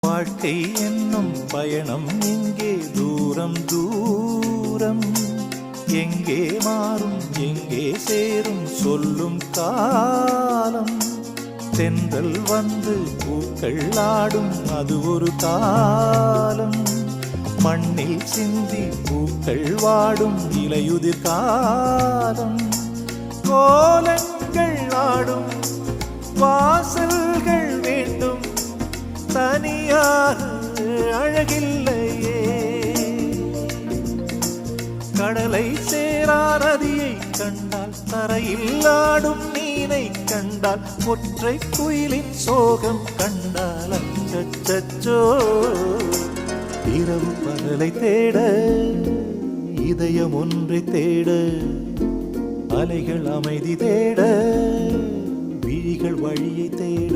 வாழ்க்கை என்னும் பயணம் எங்கே தூரம் தூரம், எங்கே மாறும் எங்கே சேரும் சொல்லும் காலம். தென்றல் வந்து பூக்கள் ஆடும் அது ஒரு காலம், மண்ணில் சிந்தி பூக்கள் வாடும் இலையுதிர் காலம். கோலங்கள் ஆடும் வாசல்கள் வேண்டும், தனியாக அழகில்லையே. கடலை சேரா நதியை கண்டால், தரையில் ஆடும் மீனை கண்டால், ஒற்றை குயிலின் சோகம் கண்டால் அச்சச்சோ. இரவு பகலை தேட இதயம் ஒன்றை தேட, அலைகள் அமைதி தேட விழிகள் வழியை தேட.